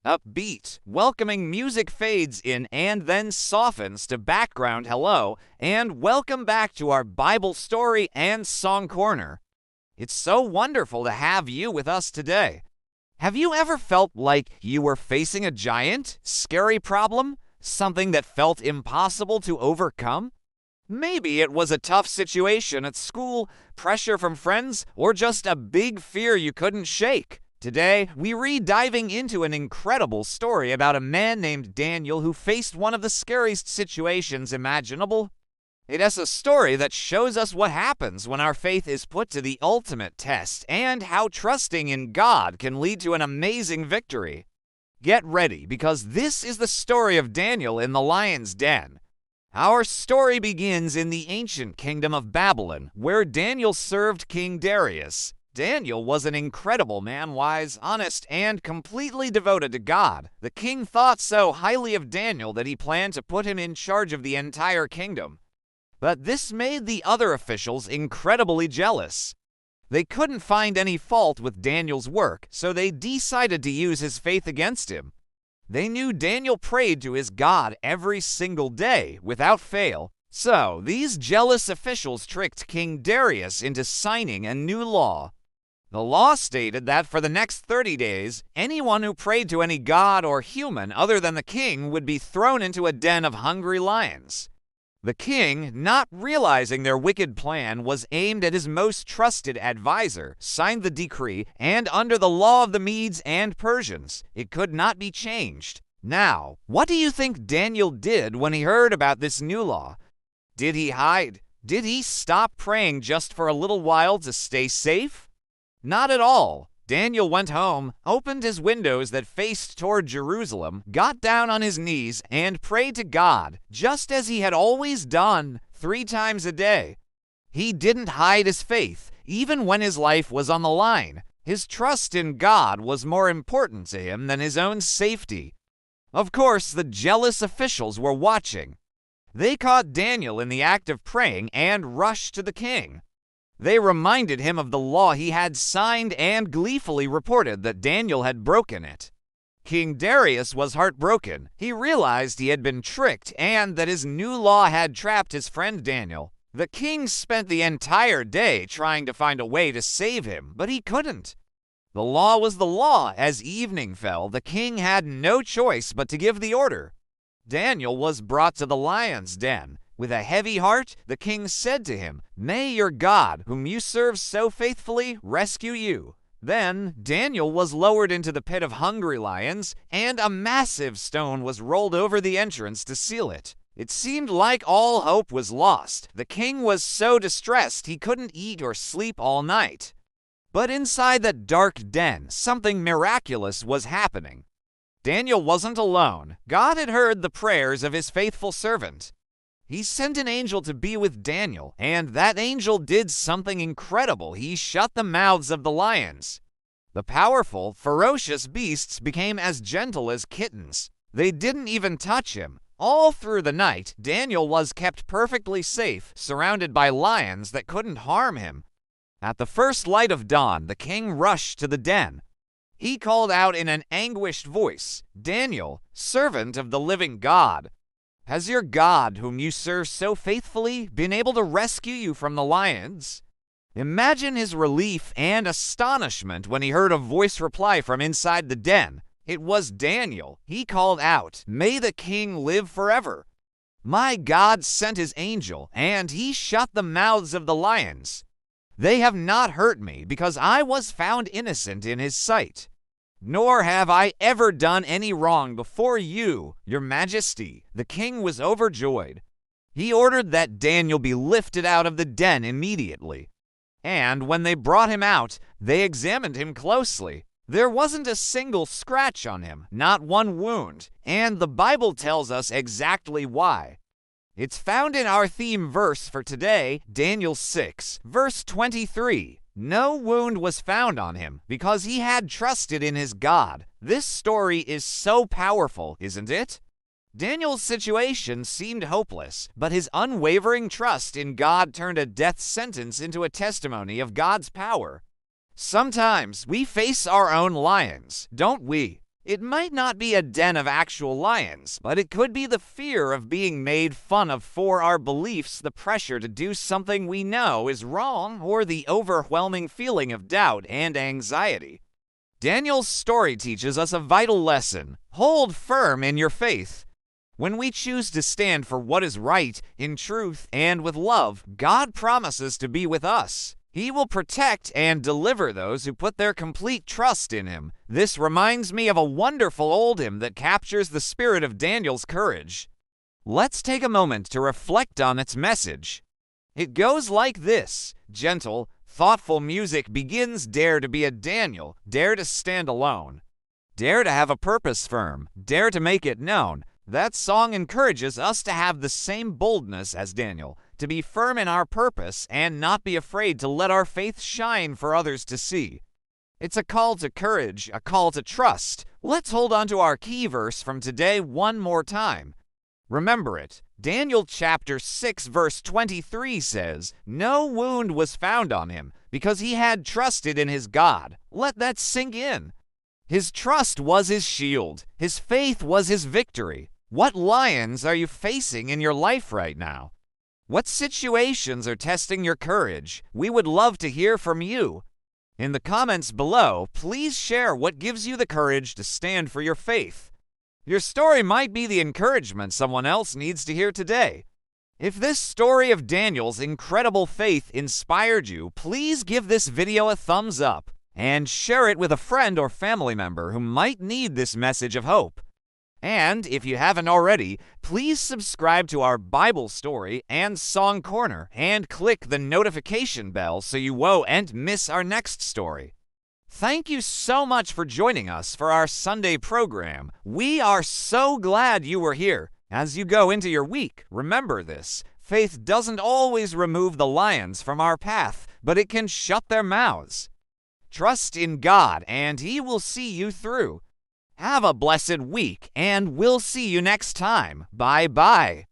Upbeat, welcoming music fades in and then softens to background hello, and welcome back to our Bible story and song corner. It's so wonderful to have you with us today. Have you ever felt like you were facing a giant, scary problem? Something that felt impossible to overcome? Maybe it was a tough situation at school, pressure from friends, or just a big fear you couldn't shake. Today, we're diving into an incredible story about a man named Daniel who faced one of the scariest situations imaginable. It is a story that shows us what happens when our faith is put to the ultimate test and how trusting in God can lead to an amazing victory. Get ready, because this is the story of Daniel in the lion's den. Our story begins in the ancient kingdom of Babylon, where Daniel served King Darius. Daniel was an incredible man, wise, honest, and completely devoted to God. The king thought so highly of Daniel that he planned to put him in charge of the entire kingdom. But this made the other officials incredibly jealous. They couldn't find any fault with Daniel's work, so they decided to use his faith against him. They knew Daniel prayed to his God every single day, without fail. So, these jealous officials tricked King Darius into signing a new law. The law stated that for the next 30 days, anyone who prayed to any god or human other than the king would be thrown into a den of hungry lions. The king, not realizing their wicked plan was aimed at his most trusted advisor, signed the decree, and under the law of the Medes and Persians, it could not be changed. Now, what do you think Daniel did when he heard about this new law? Did he hide? Did he stop praying just for a little while to stay safe? Not at all. Daniel went home, opened his windows that faced toward Jerusalem, got down on his knees, and prayed to God, just as he had always done, 3 times a day. He didn't hide his faith, even when his life was on the line. His trust in God was more important to him than his own safety. Of course, the jealous officials were watching. They caught Daniel in the act of praying and rushed to the king. They reminded him of the law he had signed and gleefully reported that Daniel had broken it. King Darius was heartbroken. He realized he had been tricked and that his new law had trapped his friend Daniel. The king spent the entire day trying to find a way to save him, but he couldn't. The law was the law. As evening fell, the king had no choice but to give the order. Daniel was brought to the lion's den. With a heavy heart, the king said to him, "May your God, whom you serve so faithfully, rescue you." Then Daniel was lowered into the pit of hungry lions, and a massive stone was rolled over the entrance to seal it. It seemed like all hope was lost. The king was so distressed he couldn't eat or sleep all night. But inside that dark den, something miraculous was happening. Daniel wasn't alone. God had heard the prayers of his faithful servant. He sent an angel to be with Daniel, and that angel did something incredible. He shut the mouths of the lions. The powerful, ferocious beasts became as gentle as kittens. They didn't even touch him. All through the night, Daniel was kept perfectly safe, surrounded by lions that couldn't harm him. At the first light of dawn, the king rushed to the den. He called out in an anguished voice, "Daniel, servant of the living God, has your God, whom you serve so faithfully, been able to rescue you from the lions?" Imagine his relief and astonishment when he heard a voice reply from inside the den. It was Daniel. He called out, "May the king live forever. My God sent his angel, and he shut the mouths of the lions. They have not hurt me, because I was found innocent in his sight. Nor have I ever done any wrong before you, your majesty." The king was overjoyed. He ordered that Daniel be lifted out of the den immediately. And when they brought him out, they examined him closely. There wasn't a single scratch on him, not one wound, and the Bible tells us exactly why. It's found in our theme verse for today, Daniel 6, verse 23. No wound was found on him, because he had trusted in his God. This story is so powerful, isn't it? Daniel's situation seemed hopeless, but his unwavering trust in God turned a death sentence into a testimony of God's power. Sometimes we face our own lions, don't we? It might not be a den of actual lions, but it could be the fear of being made fun of for our beliefs, the pressure to do something we know is wrong, or the overwhelming feeling of doubt and anxiety. Daniel's story teaches us a vital lesson. Hold firm in your faith. When we choose to stand for what is right, in truth, and with love, God promises to be with us. He will protect and deliver those who put their complete trust in Him. This reminds me of a wonderful old hymn that captures the spirit of Daniel's courage. Let's take a moment to reflect on its message. It goes like this: gentle, thoughtful music begins. Dare to be a Daniel, dare to stand alone. Dare to have a purpose firm, dare to make it known. That song encourages us to have the same boldness as Daniel, to be firm in our purpose and not be afraid to let our faith shine for others to see. It's a call to courage, a call to trust. Let's hold on to our key verse from today one more time. Remember it. Daniel chapter 6 verse 23 says, "No wound was found on him, because he had trusted in his God." Let that sink in. His trust was his shield. His faith was his victory. What lions are you facing in your life right now? What situations are testing your courage? We would love to hear from you. In the comments below, please share what gives you the courage to stand for your faith. Your story might be the encouragement someone else needs to hear today. If this story of Daniel's incredible faith inspired you, please give this video a thumbs up and share it with a friend or family member who might need this message of hope. And if you haven't already, please subscribe to our Bible Story and Song Corner and click the notification bell so you won't miss our next story. Thank you so much for joining us for our Sunday program. We are so glad you were here. As you go into your week, remember this: faith doesn't always remove the lions from our path, but it can shut their mouths. Trust in God, and He will see you through. Have a blessed week, and we'll see you next time. Bye-bye.